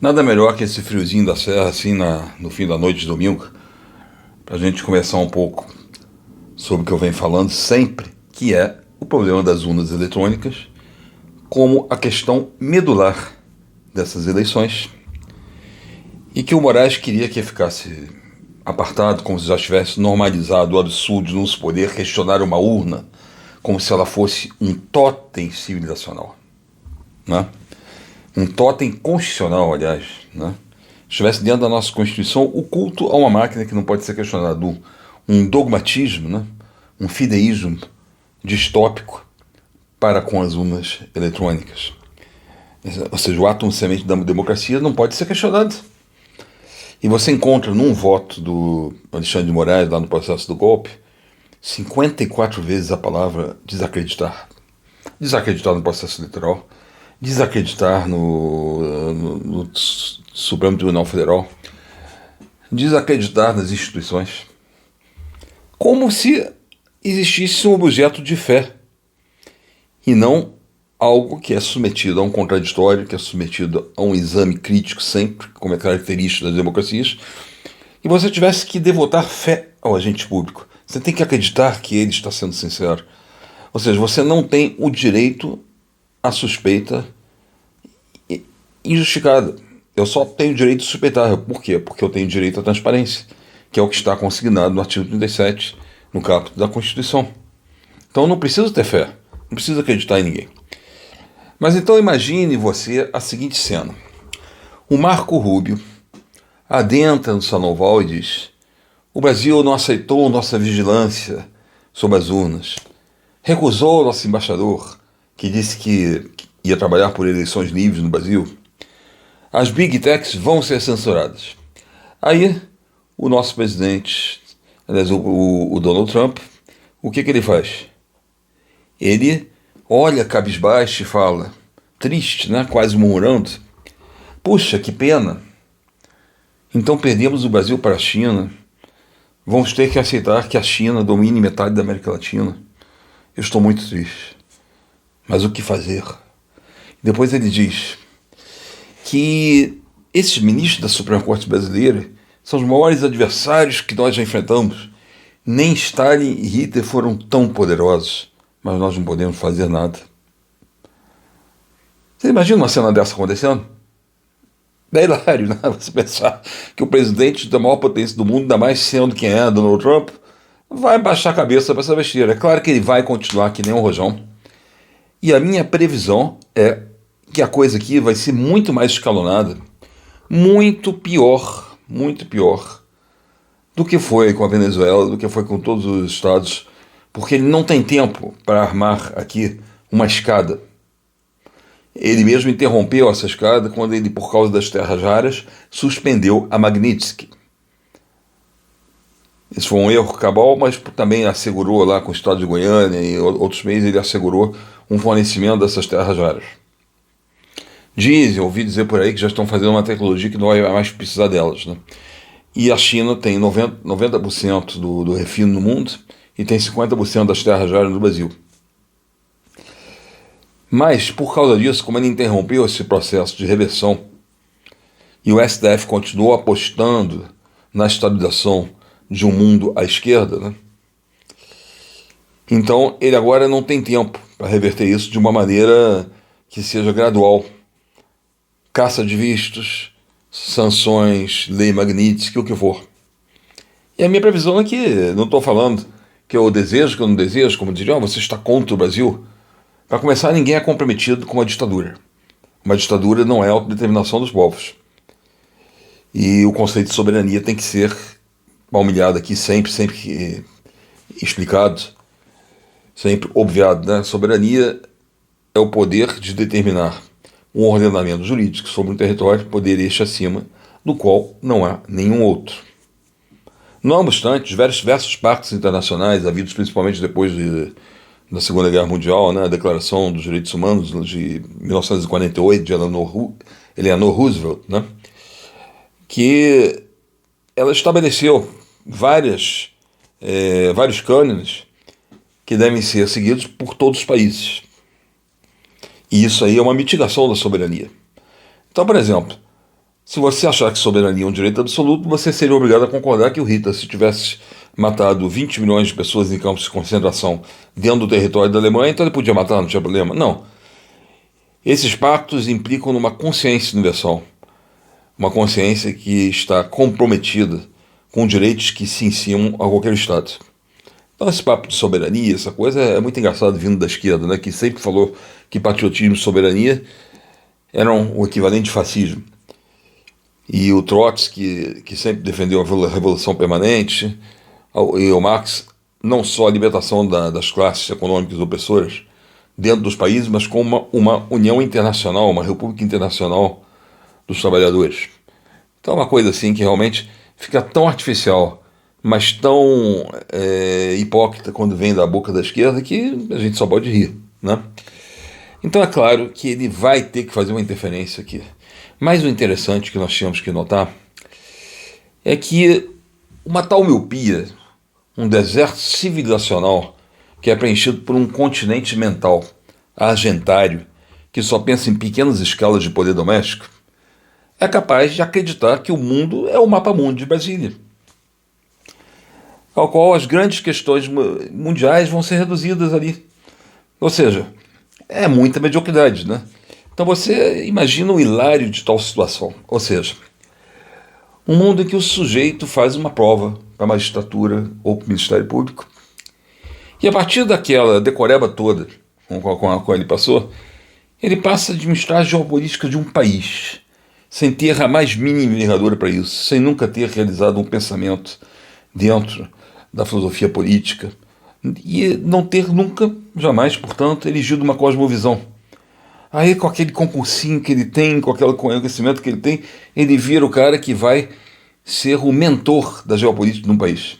Nada melhor que esse friozinho da serra, assim, no fim da noite de domingo, para a gente conversar um pouco sobre o que eu venho falando sempre, que é o problema das urnas eletrônicas, como a questão medular dessas eleições, e que o Moraes queria que ficasse apartado, como se já tivesse normalizado o absurdo de não se poder questionar uma urna, como se ela fosse um totem civilizacional, né? Um totem constitucional, aliás, né? Estivesse dentro da nossa Constituição o culto a uma máquina que não pode ser questionado, um dogmatismo, né? Um fideísmo distópico para com as urnas eletrônicas. Ou seja, o átomo semente da democracia não pode ser questionado. E você encontra num voto do Alexandre de Moraes, lá no processo do golpe, 54 vezes a palavra desacreditar. Desacreditar no processo eleitoral, desacreditar no Supremo Tribunal Federal, desacreditar nas instituições, como se existisse um objeto de fé e não algo que é submetido a um contraditório, que é submetido a um exame crítico sempre, como é característico das democracias, e você tivesse que devotar fé ao agente público. Você tem que acreditar que ele está sendo sincero. Ou seja, você não tem o direito à suspeita injustificada. Eu só tenho direito de suspeitar. Por quê? Porque eu tenho direito à transparência, que é o que está consignado no artigo 37, no caput da Constituição. Então eu não preciso ter fé, não preciso acreditar em ninguém. Mas então imagine você a seguinte cena. O Marco Rubio adentra no Salão Oval e diz: o Brasil não aceitou nossa vigilância sobre as urnas, recusou nosso embaixador, que disse que ia trabalhar por eleições livres no Brasil. As Big Techs vão ser censuradas. Aí, o nosso presidente, aliás, o Donald Trump, o que ele faz? Ele olha cabisbaixo e fala, triste, né? Quase murmurando: puxa, que pena. Então perdemos o Brasil para a China. Vamos ter que aceitar que a China domine metade da América Latina. Eu estou muito triste. Mas o que fazer? Depois ele diz que esses ministros da Suprema Corte Brasileira são os maiores adversários que nós já enfrentamos. Nem Stalin e Hitler foram tão poderosos, mas nós não podemos fazer nada. Você imagina uma cena dessa acontecendo? É hilário, né? Você pensar que o presidente da maior potência do mundo, ainda mais sendo quem é, Donald Trump, vai baixar a cabeça para essa besteira. É claro que ele vai continuar que nem um rojão. E a minha previsão é que a coisa aqui vai ser muito mais escalonada, muito pior do que foi com a Venezuela, do que foi com todos os estados, porque ele não tem tempo para armar aqui uma escada. Ele mesmo interrompeu essa escada quando ele, por causa das terras raras, suspendeu a Magnitsky. Isso foi um erro cabal, mas também assegurou lá com o estado de Goiânia e outros meios, ele assegurou um fornecimento dessas terras raras. Dizem, ouvi dizer por aí, que já estão fazendo uma tecnologia que não vai mais precisar delas, né? E a China tem 90% do refino no mundo e tem 50% das terras raras no Brasil. Mas, por causa disso, como ele interrompeu esse processo de reversão e o STF continuou apostando na estabilização de um mundo à esquerda, né? Então ele agora não tem tempo para reverter isso de uma maneira que seja gradual. Caça de vistos, sanções, lei Magnitsky, o que for. E a minha previsão é que, não estou falando que eu desejo, que eu não desejo, como diriam, você está contra o Brasil. Para começar, ninguém é comprometido com uma ditadura. Uma ditadura não é a autodeterminação dos povos. E o conceito de soberania tem que ser palmilhado aqui sempre explicado, sempre obviado, né? Soberania é o poder de determinar um ordenamento jurídico sobre um território, poder este acima, do qual não há nenhum outro. Não obstante, diversos pactos internacionais, havidos principalmente depois da Segunda Guerra Mundial, né, a Declaração dos Direitos Humanos de 1948, de Eleanor Roosevelt, né, que ela estabeleceu vários cânones que devem ser seguidos por todos os países. E isso aí é uma mitigação da soberania. Então, por exemplo, Se você achar que soberania é um direito absoluto, você seria obrigado a concordar que o Hitler, se tivesse matado 20 milhões de pessoas em campos de concentração dentro do território da Alemanha, então ele podia matar, não tinha problema. Não. Esses pactos implicam numa consciência universal, uma consciência que está comprometida com direitos que se encimam a qualquer Estado. Então esse papo de soberania, essa coisa é muito engraçado vindo da esquerda, né, que sempre falou que patriotismo e soberania eram o equivalente de fascismo. E o Trotsky, que sempre defendeu a revolução permanente, e o Marx, não só a libertação das classes econômicas opressoras dentro dos países, mas com uma união internacional, uma república internacional dos trabalhadores. Então é uma coisa assim que realmente fica tão artificial, mas tão hipócrita quando vem da boca da esquerda que a gente só pode rir, né? Então é claro que ele vai ter que fazer uma interferência aqui. Mas o interessante que nós tínhamos que notar é que uma tal miopia, um deserto civilizacional que é preenchido por um continente mental argentário que só pensa em pequenas escalas de poder doméstico, é capaz de acreditar que o mundo é o mapa-mundo de Brasília, ao qual as grandes questões mundiais vão ser reduzidas ali. Ou seja, é muita mediocridade, né? Então você imagina o hilário de tal situação. Ou seja, um mundo em que o sujeito faz uma prova para a magistratura ou para o Ministério Público e a partir daquela decoreba toda com a qual ele passou, ele passa a administrar a geopolítica de um país sem ter a mais mínima envergadura para isso, sem nunca ter realizado um pensamento dentro da filosofia política e não ter nunca, jamais, portanto, erigido uma cosmovisão. Aí, com aquele concursinho que ele tem, com aquele conhecimento que ele tem, ele vira o cara que vai ser o mentor da geopolítica de um país.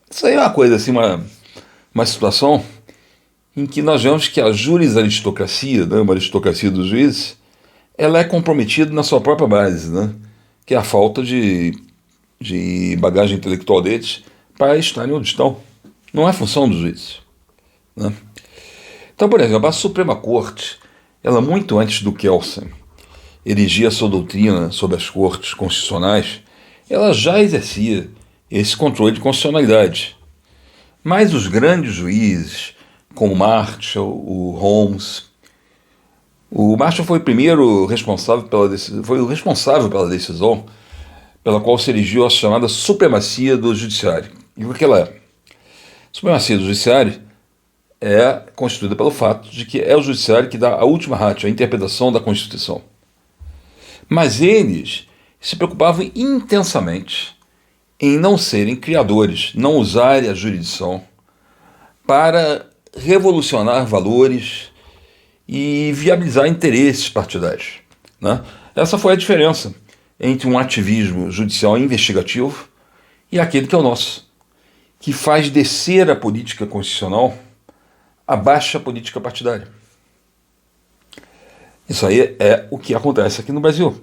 Isso aí é uma coisa assim, uma situação em que nós vemos que a jurisaristocracia, né, uma aristocracia dos juízes, ela é comprometida na sua própria base, né, que é a falta de bagagem intelectual deles para estarem onde estão. Não é função dos juízes, né? Então, por exemplo, a Suprema Corte, ela muito antes do Kelsen erigir a sua doutrina sobre as cortes constitucionais, ela já exercia esse controle de constitucionalidade. Mas os grandes juízes, como Marshall, o Marshall foi o primeiro responsável foi o responsável pela decisão pela qual se erigiu a chamada supremacia do judiciário. E o que ela é? A supremacia do judiciário é constituída pelo fato de que é o judiciário que dá a última ratio, a interpretação da Constituição. Mas eles se preocupavam intensamente em não serem criadores, não usarem a jurisdição para revolucionar valores e viabilizar interesses partidários, né? Essa foi a diferença entre um ativismo judicial investigativo e aquele que é o nosso, que faz descer a política constitucional abaixo da política partidária. Isso aí é o que acontece aqui no Brasil.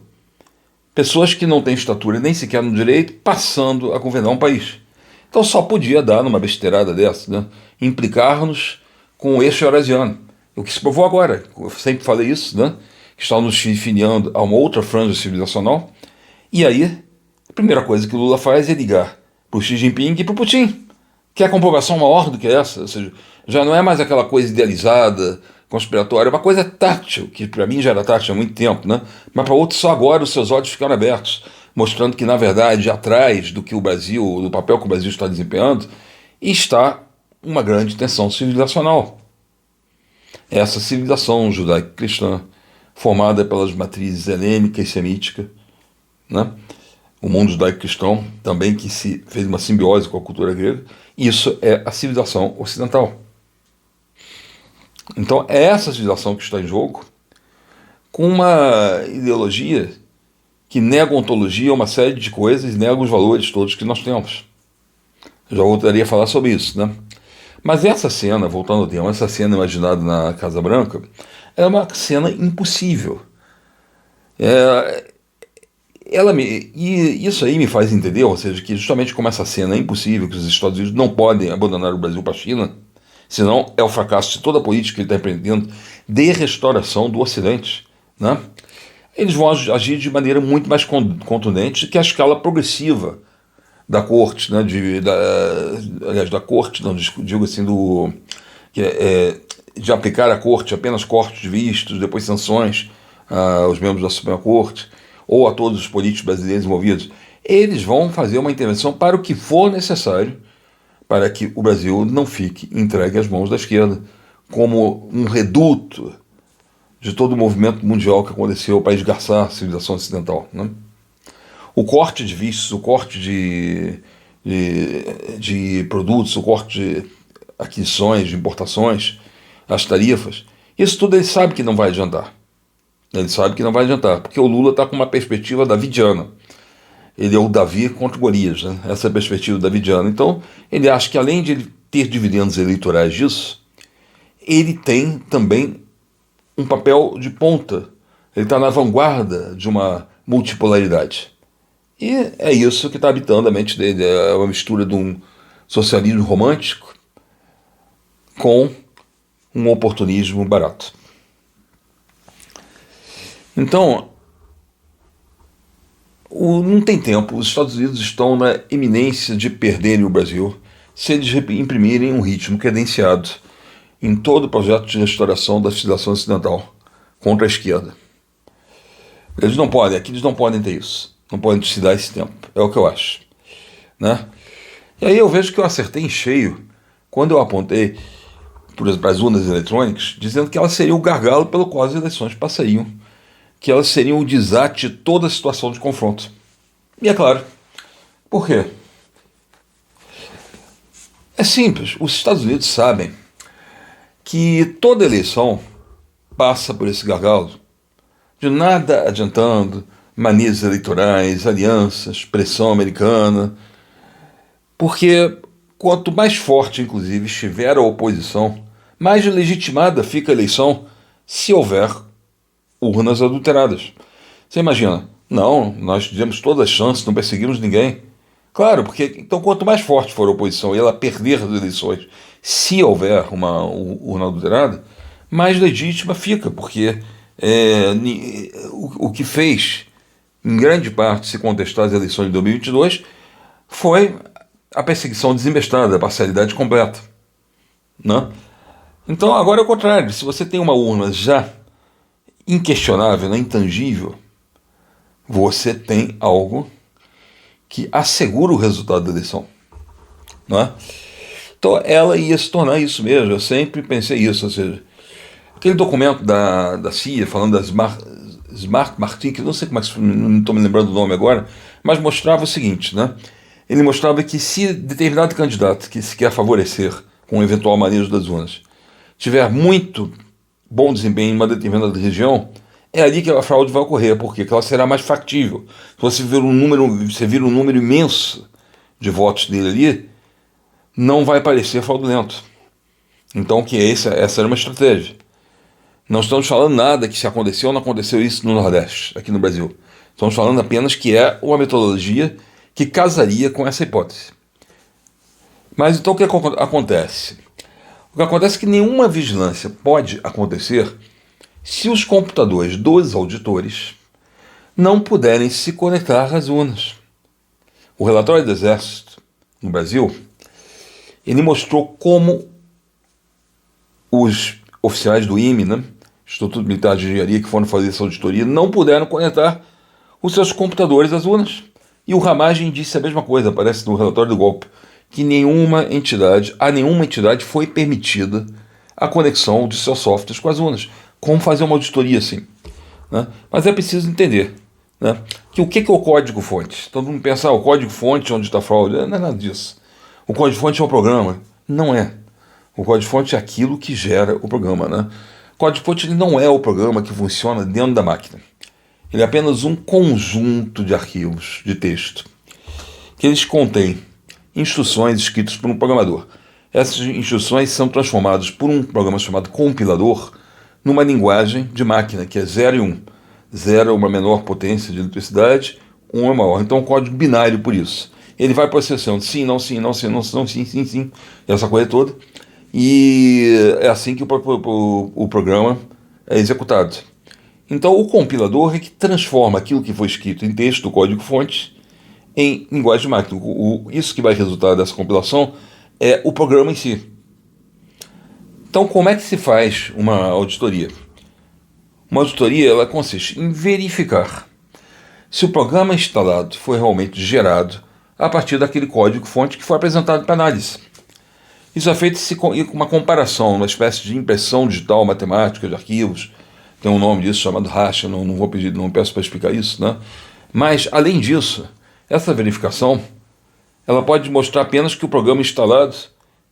Pessoas que não têm estatura nem sequer no direito passando a governar um país. Então só podia dar numa besteirada dessa, né, implicar-nos com o eixo eurasiano. O que se provou agora, eu sempre falei isso, né, que está nos filiando a uma outra franja civilizacional. E aí, a primeira coisa que o Lula faz é ligar para o Xi Jinping e para o Putin. Quer comprovação maior do que essa? Ou seja, já não é mais aquela coisa idealizada, conspiratória, é uma coisa tátil, que para mim já era tátil há muito tempo, né? Mas para outros só agora os seus olhos ficaram abertos, mostrando que na verdade atrás do que o Brasil, do papel que o Brasil está desempenhando, está uma grande tensão civilizacional. Essa civilização judaico-cristã, formada pelas matrizes helênica e semítica, né? O mundo judaico-cristão também que se fez uma simbiose com a cultura grega, isso é a civilização ocidental. Então é essa civilização que está em jogo, com uma ideologia que nega a ontologia, uma série de coisas, e nega os valores todos que nós temos. Eu já voltaria a falar sobre isso, né? Mas essa cena, voltando ao tema, essa cena imaginada na Casa Branca, é uma cena impossível. E isso aí me faz entender, ou seja, que justamente como essa cena é impossível, que os Estados Unidos não podem abandonar o Brasil para a China, senão é o fracasso de toda a política que ele está empreendendo de restauração do Ocidente, né? eles vão agir de maneira muito mais contundente que a escala progressiva da corte, né, aliás, da corte, não, digo assim, de aplicar à corte apenas cortes de vistos, depois sanções aos membros da Suprema Corte, ou a todos os políticos brasileiros envolvidos. Eles vão fazer uma intervenção para o que for necessário para que o Brasil não fique entregue às mãos da esquerda, como um reduto de todo o movimento mundial que aconteceu para esgarçar a civilização ocidental, né? O corte de vistos, o corte de produtos, o corte de aquisições, de importações, as tarifas, isso tudo ele sabe que não vai adiantar. Ele sabe que não vai adiantar, porque o Lula está com uma perspectiva davidiana. Ele é o Davi contra o Golias, né? Essa é a perspectiva davidiana. Então, ele acha que além de ele ter dividendos eleitorais disso, ele tem também um papel de ponta. Ele está na vanguarda de uma multipolaridade. E é isso que está habitando a mente dele. É uma mistura de um socialismo romântico com um oportunismo barato. Então, não tem tempo. Os Estados Unidos estão na iminência de perderem o Brasil se eles imprimirem um ritmo credenciado em todo o projeto de restauração da civilização ocidental contra a esquerda. Eles não podem, aqui eles não podem ter isso. Não podem se dar esse tempo. É o que eu acho, né? E aí eu vejo que eu acertei em cheio quando eu apontei para as urnas eletrônicas, dizendo que elas seriam o gargalo pelo qual as eleições passariam, que elas seriam o desate de toda a situação de confronto. E é claro, por quê? É simples, os Estados Unidos sabem que toda eleição passa por esse gargalo, de nada adiantando, manias eleitorais, alianças, pressão americana, porque quanto mais forte, inclusive, estiver a oposição, mais legitimada fica a eleição se houver urnas adulteradas. Você imagina, não, nós tivemos todas as chances, não perseguimos ninguém. Claro, porque então quanto mais forte for a oposição e ela perder as eleições, se houver uma urna adulterada, mais legítima fica, porque o que fez em grande parte, se contestar as eleições de 2022, foi a perseguição desembestada, a parcialidade completa, né? Então agora é o contrário. Se você tem uma urna já inquestionável, né, intangível, você tem algo que assegura o resultado da eleição, né? Então ela ia se tornar isso mesmo. Eu sempre pensei isso, ou seja, aquele documento da CIA falando das Smart Martin, que eu não sei como é que, não estou me lembrando do nome agora, mas mostrava o seguinte, né? Ele mostrava que se determinado candidato que se quer favorecer com o eventual manejo das urnas tiver muito bom desempenho em uma determinada região, é ali que a fraude vai ocorrer, porque ela será mais factível. Se você vir um número imenso de votos dele ali, não vai parecer fraudulento. Então, essa era uma estratégia. Não estamos falando nada que se aconteceu ou não aconteceu isso no Nordeste, aqui no Brasil. Estamos falando apenas que é uma metodologia que casaria com essa hipótese. Mas então o que acontece? O que acontece é que nenhuma vigilância pode acontecer se os computadores dos auditores não puderem se conectar às urnas. O relatório do Exército no Brasil, ele mostrou como os oficiais do IME, né, Instituto Militar de Engenharia, que foram fazer essa auditoria, não puderam conectar os seus computadores às urnas. E o Ramagem disse a mesma coisa, aparece no relatório do golpe, que a nenhuma entidade foi permitida a conexão de seus softwares com as urnas. Como fazer uma auditoria assim, né? Mas é preciso entender, né, que o que é o código-fonte? Todo mundo pensa, o código-fonte onde está a fraude. Não é nada disso. O código-fonte é um programa. Não é. O código-fonte é aquilo que gera o programa, né? O código-fonte não é o programa que funciona dentro da máquina. Ele é apenas um conjunto de arquivos de texto que eles contêm instruções escritas por um programador. Essas instruções são transformadas por um programa chamado compilador numa linguagem de máquina, que é 0 e 1. 0 é uma menor potência de eletricidade, 1 é maior. Então é um código binário por isso. Ele vai processando sim, não, sim, não, sim, não, não, sim, sim, sim, essa coisa toda. E é assim que o programa é executado. Então, o compilador é que transforma aquilo que foi escrito em texto, do código-fonte, em linguagem de máquina. Isso que vai resultar dessa compilação é o programa em si. Então, como é que se faz uma auditoria? Uma auditoria ela consiste em verificar se o programa instalado foi realmente gerado a partir daquele código-fonte que foi apresentado para análise. Isso é feito com uma comparação, uma espécie de impressão digital matemática de arquivos. Tem um nome disso chamado hash, eu não vou pedir, não peço para explicar isso, né? Mas, além disso, essa verificação ela pode mostrar apenas que o programa instalado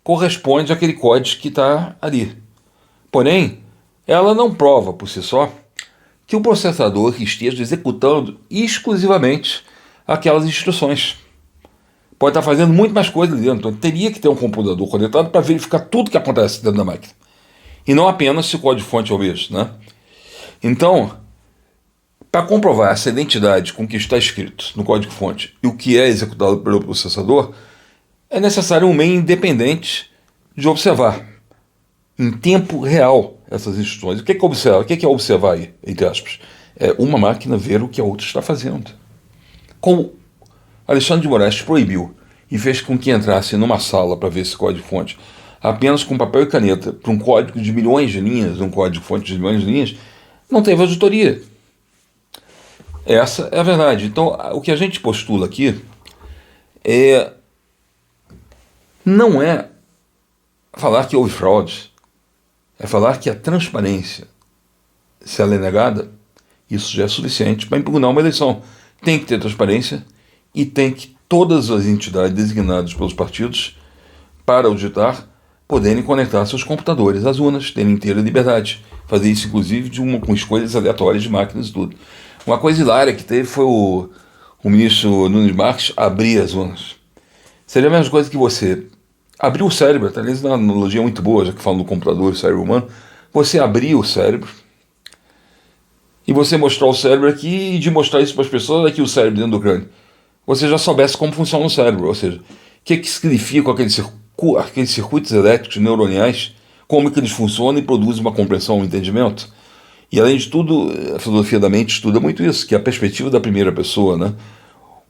corresponde àquele código que está ali. Porém, ela não prova por si só que o processador esteja executando exclusivamente aquelas instruções. Pode estar fazendo muito mais coisa ali dentro. Então, teria que ter um computador conectado para verificar tudo que acontece dentro da máquina. E não apenas se o código-fonte é o mesmo, né? Então, para comprovar essa identidade com o que está escrito no código-fonte e o que é executado pelo processador, é necessário um meio independente de observar em tempo real essas instruções. O que é observar? O que é observar aí, entre aspas? É uma máquina ver o que a outra está fazendo. Como Alexandre de Moraes proibiu e fez com que entrasse numa sala para ver esse código-fonte apenas com papel e caneta para um código de milhões de linhas, um código-fonte de milhões de linhas, não teve auditoria. Essa é a verdade. Então, o que a gente postula aqui não é falar que houve fraude, é falar que a transparência, se ela é negada, isso já é suficiente para impugnar uma eleição. Tem que ter transparência e tem que todas as entidades designadas pelos partidos para auditar poderem conectar seus computadores às urnas, terem inteira liberdade. Fazer isso, inclusive, com escolhas aleatórias de máquinas e tudo. Uma coisa hilária que teve foi o ministro Nunes Marques abrir as urnas. Seria a mesma coisa que você abrir o cérebro, talvez uma analogia muito boa, já que falo do computador e cérebro humano, você abrir o cérebro e você mostrar o cérebro aqui e de mostrar isso para as pessoas aqui o cérebro dentro do crânio. Você já soubesse como funciona o cérebro, ou seja, o que significa aqueles circuitos elétricos neuroniais, como que eles funcionam e produzem uma compreensão, um entendimento. E além de tudo, a filosofia da mente estuda muito isso, que é a perspectiva da primeira pessoa, né?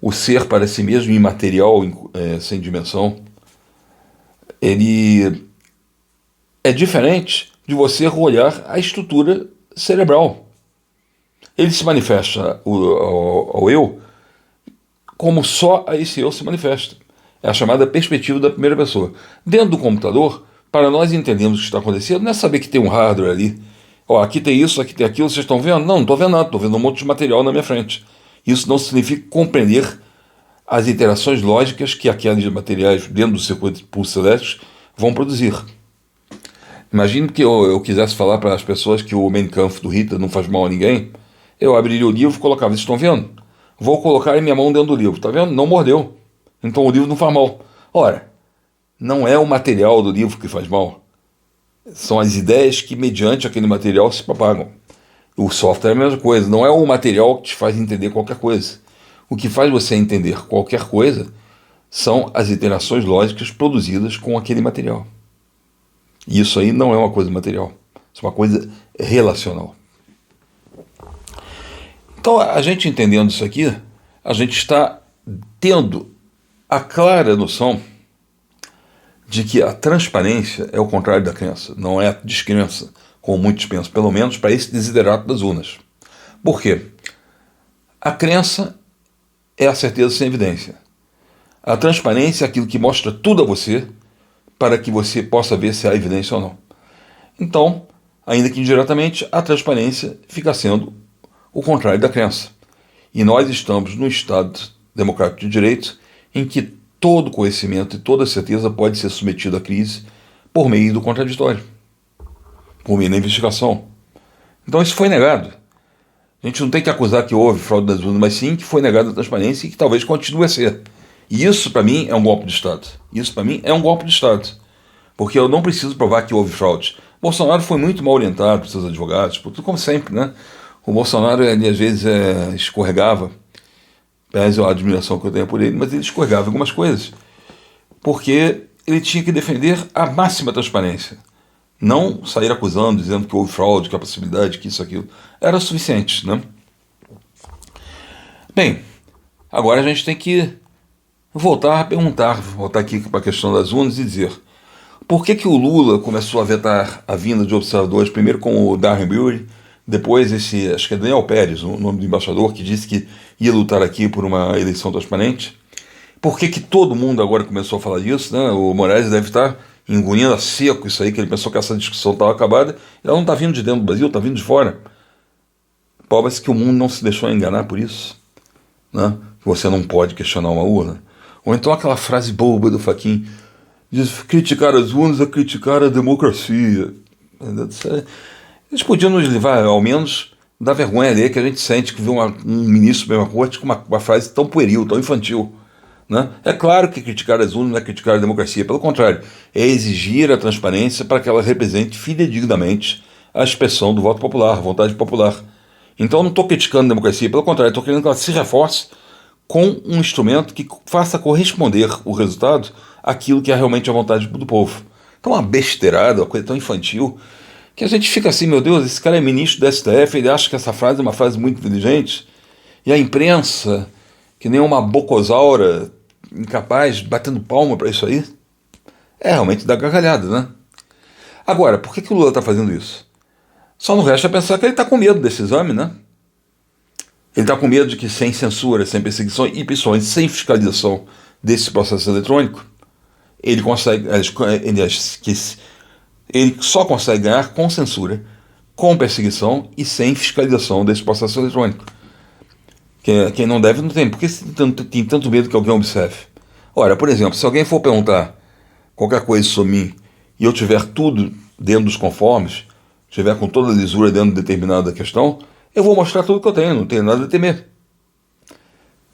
O ser para si mesmo imaterial, sem dimensão, ele é diferente de você olhar a estrutura cerebral. Ele se manifesta ao eu como só a esse eu se manifesta. É a chamada perspectiva da primeira pessoa. Dentro do computador, para nós entendermos o que está acontecendo, não é saber que tem um hardware ali. Ó, aqui tem isso, aqui tem aquilo, vocês estão vendo? Não estou vendo nada, estou vendo um monte de material na minha frente. Isso não significa compreender as interações lógicas que aqueles materiais dentro do circuito de pulsos elétricos vão produzir. Imagine que eu quisesse falar para as pessoas que o Mein Kampf do Hitler não faz mal a ninguém, eu abriria o livro e colocava, vocês estão vendo? Vou colocar em minha mão dentro do livro, tá vendo? Não mordeu. Então o livro não faz mal. Ora, não é o material do livro que faz mal. São as ideias que, mediante aquele material, se propagam. O software é a mesma coisa. Não é o material que te faz entender qualquer coisa. O que faz você entender qualquer coisa são as interações lógicas produzidas com aquele material. E isso aí não é uma coisa material. Isso é uma coisa relacional. Então, a gente entendendo isso aqui, a gente está tendo a clara noção de que a transparência é o contrário da crença, não é a descrença, como muitos pensam, pelo menos para esse desiderato das urnas. Por quê? A crença é a certeza sem evidência. A transparência é aquilo que mostra tudo a você para que você possa ver se há evidência ou não. Então, ainda que indiretamente, a transparência fica sendo o contrário da crença. E nós estamos num Estado democrático de direito em que todo conhecimento e toda certeza pode ser submetido à crise por meio do contraditório, por meio da investigação. Então isso foi negado. A gente não tem que acusar que houve fraude das urnas, mas sim que foi negada a transparência e que talvez continue a ser. E isso, para mim, é um golpe de Estado. Isso, para mim, é um golpe de Estado. Porque eu não preciso provar que houve fraude. Bolsonaro foi muito mal orientado por seus advogados, por tudo como sempre, né? O Bolsonaro, ele às vezes escorregava, pese a admiração que eu tenho por ele, mas ele escorregava algumas coisas, porque ele tinha que defender a máxima transparência. Não sair acusando, dizendo que houve fraude, que a possibilidade, que isso, aquilo, era suficiente, né? Bem, agora a gente tem que voltar a perguntar, voltar aqui para a questão das urnas e dizer por que o Lula começou a vetar a vinda de observadores, primeiro com o Darren Bury, depois esse, acho que é Daniel Pérez, o nome do embaixador, que disse que ia lutar aqui por uma eleição transparente. Por que todo mundo agora começou a falar disso, né? O Moraes deve estar engolindo a seco isso aí, que ele pensou que essa discussão estava acabada. Ela não está vindo de dentro do Brasil, está vindo de fora. Parece que o mundo não se deixou enganar por isso, né? Você não pode questionar uma urna. Ou então aquela frase boba do Fachin, diz, criticar as urnas é criticar a democracia. Eles podiam nos levar, ao menos, da vergonha ali que a gente sente que vê um ministro da Suprema Corte com uma frase tão pueril, tão infantil. Né? É claro que criticar as urnas não é criticar a democracia, pelo contrário, é exigir a transparência para que ela represente fidedignamente a expressão do voto popular, a vontade popular. Então eu não estou criticando a democracia, pelo contrário, estou querendo que ela se reforce com um instrumento que faça corresponder o resultado àquilo que é realmente a vontade do povo. Então uma besteirada, uma coisa tão infantil, que a gente fica assim, meu Deus, esse cara é ministro do STF, ele acha que essa frase é uma frase muito inteligente, e a imprensa, que nem uma bocosaura incapaz, batendo palma para isso aí, é realmente da gargalhada, né? Agora, por que o Lula está fazendo isso? Só não resta pensar que ele está com medo desse exame, né? Ele está com medo de que sem censura, sem perseguição e principalmente sem fiscalização desse processo eletrônico, ele consegue, ele só consegue ganhar com censura, com perseguição e sem fiscalização desse processo eletrônico. Quem não deve não tem. Por que tem tanto medo que alguém observe? Ora, por exemplo, se alguém for perguntar qualquer coisa sobre mim e eu tiver tudo dentro dos conformes, tiver com toda a lisura dentro de determinada questão, eu vou mostrar tudo que eu tenho, não tenho nada a temer.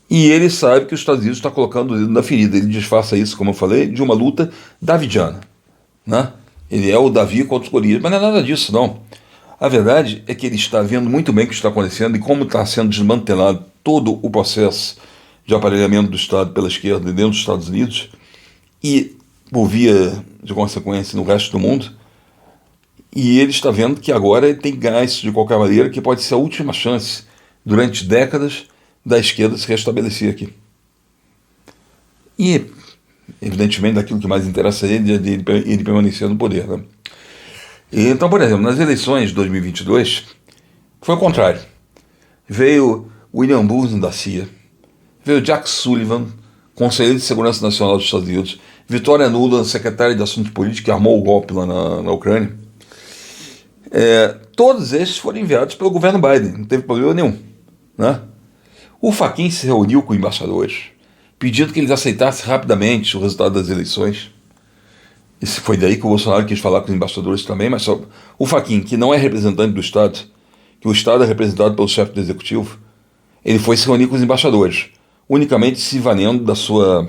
E ele sabe que os Estados Unidos está colocando o dedo na ferida. Ele disfarça isso, como eu falei, de uma luta davidiana, né? Ele é o Davi contra os Golias, mas não é nada disso, não. A verdade é que ele está vendo muito bem o que está acontecendo e como está sendo desmantelado todo o processo de aparelhamento do Estado pela esquerda dentro dos Estados Unidos e, por via de consequência, no resto do mundo. E ele está vendo que agora ele tem gás, de qualquer maneira, que pode ser a última chance, durante décadas, da esquerda se restabelecer aqui. E, evidentemente, daquilo que mais interessa a ele, é ele permanecer no poder, né? Então, por exemplo, nas eleições de 2022, foi o contrário. Veio William Burns da CIA, veio Jack Sullivan, conselheiro de Segurança Nacional dos Estados Unidos, Vitória Nuland, secretária de Assuntos Políticos, que armou o golpe lá na Ucrânia. Todos esses foram enviados pelo governo Biden, não teve problema nenhum, né? O Fachin se reuniu com embaixadores, pedindo que eles aceitassem rapidamente o resultado das eleições. E foi daí que o Bolsonaro quis falar com os embaixadores também, mas só o Fachin, que não é representante do Estado, que o Estado é representado pelo chefe do Executivo, ele foi se reunir com os embaixadores, unicamente se valendo da sua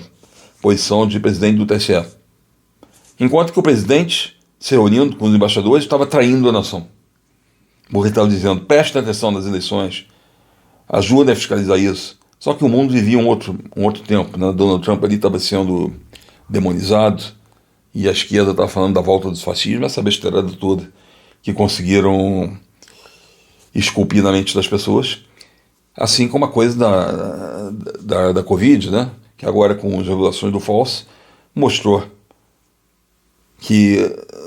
posição de presidente do TSE. Enquanto que o presidente, se reunindo com os embaixadores, estava traindo a nação. Porque estava dizendo, preste atenção nas eleições, ajuda a fiscalizar isso. Só que o mundo vivia um outro tempo, né? Donald Trump ali estava sendo demonizado, e a esquerda estava falando da volta dos fascismos, essa besteirada toda que conseguiram esculpir na mente das pessoas, assim como a coisa da Covid, né? Que agora com as revelações do FOSS mostrou que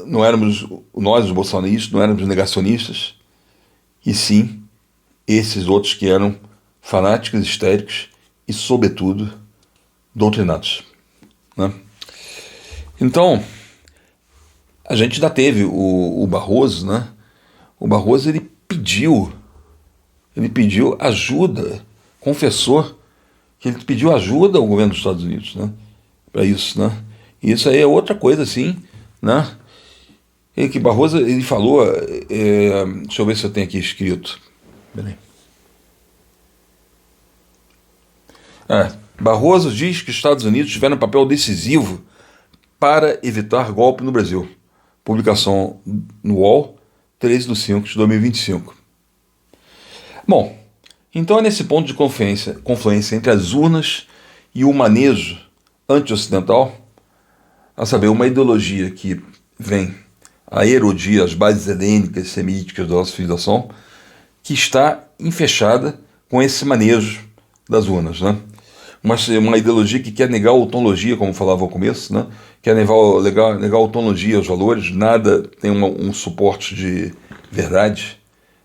não éramos nós, os bolsonaristas, não éramos negacionistas, e sim esses outros que eram fanáticos, histéricos e, sobretudo, doutrinados, né? Então, a gente já teve o Barroso, né? O Barroso, ele pediu ajuda, confessou que ele pediu ajuda ao governo dos Estados Unidos, né? Para isso, né? E isso aí é outra coisa, assim, né? E que Barroso, ele falou, deixa eu ver se eu tenho aqui escrito. Peraí. Barroso diz que os Estados Unidos tiveram um papel decisivo para evitar golpe no Brasil. Publicação no UOL, 13/5/2025. Bom, então é nesse ponto de confluência entre as urnas e o manejo anti-ocidental, a saber, uma ideologia que vem a erodir as bases helênicas e semíticas da nossa civilização, que está enfechada com esse manejo das urnas, né? Uma ideologia que quer negar a ontologia, como falava ao começo, né? Quer negar a ontologia, os valores, nada tem um suporte de verdade,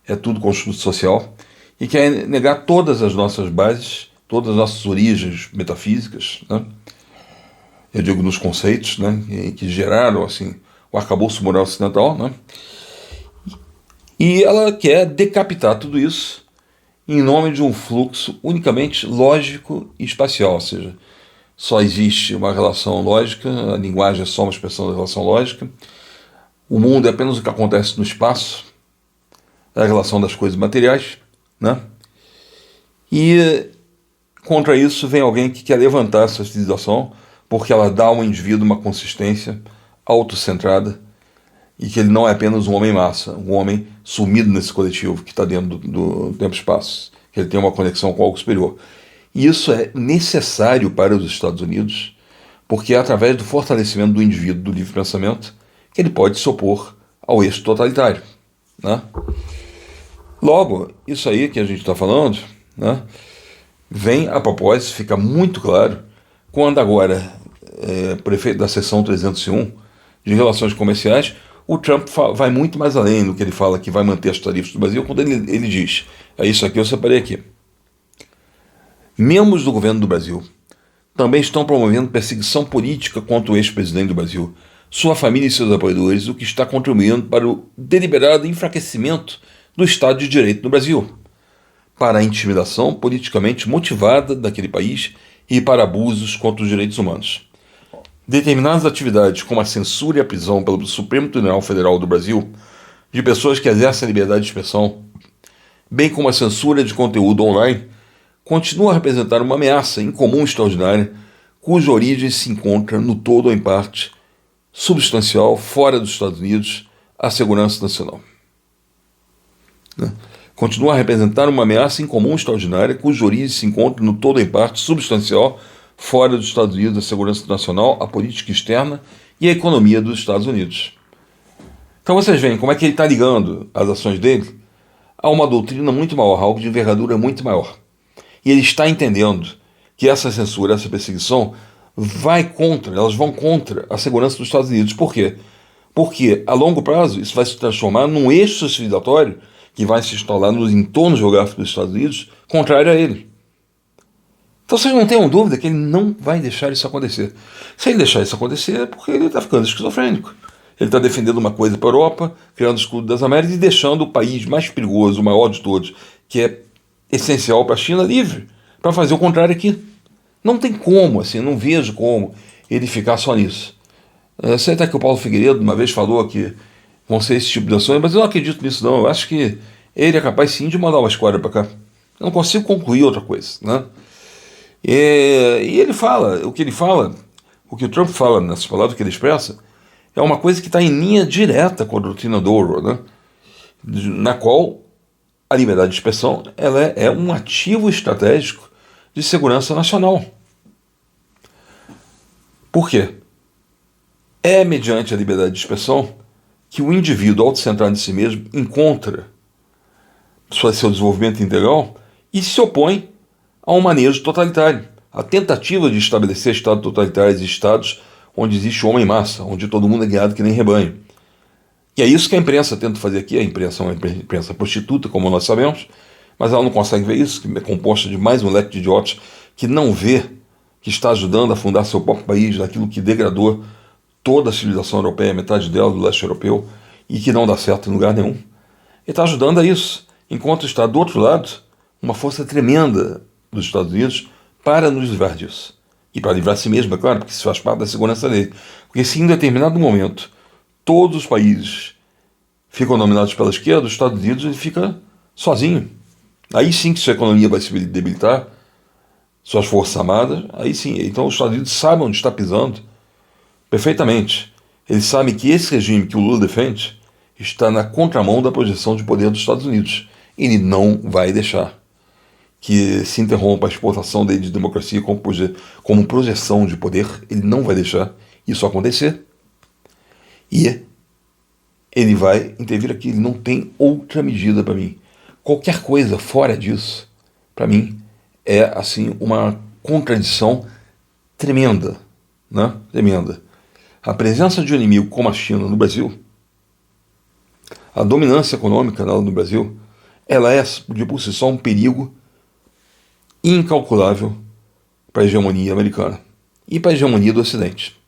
é tudo construto social, e quer negar todas as nossas bases, todas as nossas origens metafísicas, né? Eu digo nos conceitos, né? Que geraram assim, o arcabouço moral ocidental, né? E ela quer decapitar tudo isso em nome de um fluxo unicamente lógico e espacial, ou seja, só existe uma relação lógica, a linguagem é só uma expressão da relação lógica, o mundo é apenas o que acontece no espaço, é a relação das coisas materiais, né? E contra isso vem alguém que quer levantar essa civilização porque ela dá ao indivíduo uma consistência autocentrada e que ele não é apenas um homem-massa, um homem sumido nesse coletivo que está dentro do tempo-espaço, que ele tem uma conexão com algo superior. E isso é necessário para os Estados Unidos, porque é através do fortalecimento do indivíduo, do livre pensamento, que ele pode se opor ao eixo totalitário, né? Logo, isso aí que a gente está falando, né, vem a propósito, fica muito claro, quando agora, prefeito da seção 301 de Relações Comerciais, o Trump vai muito mais além do que ele fala que vai manter as tarifas do Brasil, quando ele diz, é isso aqui, eu separei aqui. Membros do governo do Brasil também estão promovendo perseguição política contra o ex-presidente do Brasil, sua família e seus apoiadores, o que está contribuindo para o deliberado enfraquecimento do Estado de Direito no Brasil, para a intimidação politicamente motivada daquele país e para abusos contra os direitos humanos. Determinadas atividades, como a censura e a prisão pelo Supremo Tribunal Federal do Brasil de pessoas que exercem a liberdade de expressão, bem como a censura de conteúdo online, continuam a representar uma ameaça incomum extraordinária, cuja origem se encontra, no todo ou em parte, substancial, fora dos Estados Unidos, à segurança nacional. Continua a representar uma ameaça incomum extraordinária, cuja origem se encontra, no todo ou em parte, substancial, fora dos Estados Unidos, a segurança nacional, a política externa e a economia dos Estados Unidos. Então vocês veem como é que ele está ligando as ações dele a uma doutrina muito maior, algo de envergadura muito maior. E ele está entendendo que essa censura, essa perseguição, elas vão contra a segurança dos Estados Unidos. Por quê? Porque, a longo prazo, isso vai se transformar num eixo civilizatório que vai se instalar no entorno geográfico dos Estados Unidos, contrário a ele. Então vocês não tenham dúvida que ele não vai deixar isso acontecer. Se ele deixar isso acontecer, é porque ele está ficando esquizofrênico. Ele está defendendo uma coisa para a Europa, criando o escudo das Américas e deixando o país mais perigoso, o maior de todos, que é essencial para a China, livre, para fazer o contrário aqui. Não tem como, assim, não vejo como ele ficar só nisso. Sei até que o Paulo Figueiredo uma vez falou que vão ser esse tipo de ações, mas eu não acredito nisso não. Eu acho que ele é capaz sim de mandar uma esquadra para cá. Eu não consigo concluir outra coisa, né? E ele fala, o que o Trump fala nessas palavras que ele expressa, é uma coisa que está em linha direta com a doutrina do Orwell, né? Na qual a liberdade de expressão ela é um ativo estratégico de segurança nacional. Por quê? É mediante a liberdade de expressão que o indivíduo autocentrado em si mesmo encontra seu desenvolvimento integral e se opõe a um manejo totalitário. A tentativa de estabelecer estados totalitários e estados onde existe o homem massa, onde todo mundo é guiado que nem rebanho. E é isso que a imprensa tenta fazer aqui. A imprensa é uma imprensa prostituta, como nós sabemos, mas ela não consegue ver isso, que é composta de mais um leque de idiotas que não vê que está ajudando a fundar seu próprio país naquilo que degradou toda a civilização europeia, metade dela do leste europeu, e que não dá certo em lugar nenhum. Ele está ajudando a isso, enquanto está do outro lado uma força tremenda dos Estados Unidos para nos livrar disso. E para livrar a si mesmo, é claro, porque isso faz parte da segurança dele. Porque se em determinado momento todos os países ficam dominados pela esquerda, os Estados Unidos ele fica sozinho. Aí sim que sua economia vai se debilitar, suas forças armadas, aí sim. Então os Estados Unidos sabem onde está pisando perfeitamente. Eles sabem que esse regime que o Lula defende está na contramão da projeção de poder dos Estados Unidos. Ele não vai deixar que se interrompa a exportação dele de democracia como projeção de poder. Ele não vai deixar isso acontecer. E ele vai intervir aqui. Ele não tem outra medida para mim. Qualquer coisa fora disso, para mim, é assim uma contradição tremenda, né? Tremenda. A presença de um inimigo como a China no Brasil, a dominância econômica dela no Brasil, ela é de por si só um perigo incalculável para a hegemonia americana e para a hegemonia do Ocidente.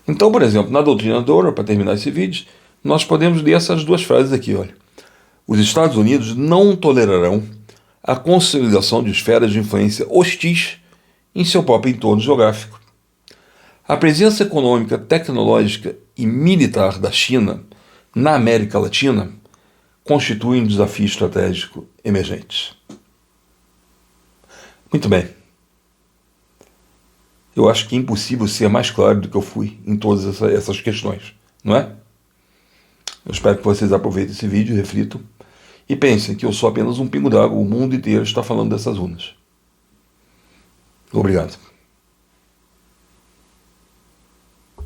Então, por exemplo, na doutrina Doral, para terminar esse vídeo, nós podemos ler essas duas frases aqui, olha. Os Estados Unidos não tolerarão a consolidação de esferas de influência hostis em seu próprio entorno geográfico. A presença econômica, tecnológica e militar da China na América Latina constitui um desafio estratégico emergente. Muito bem. Eu acho que é impossível ser mais claro do que eu fui em todas essas questões, não é? Eu espero que vocês aproveitem esse vídeo, reflitam e pensem que eu sou apenas um pingo d'água, o mundo inteiro está falando dessas urnas. Obrigado.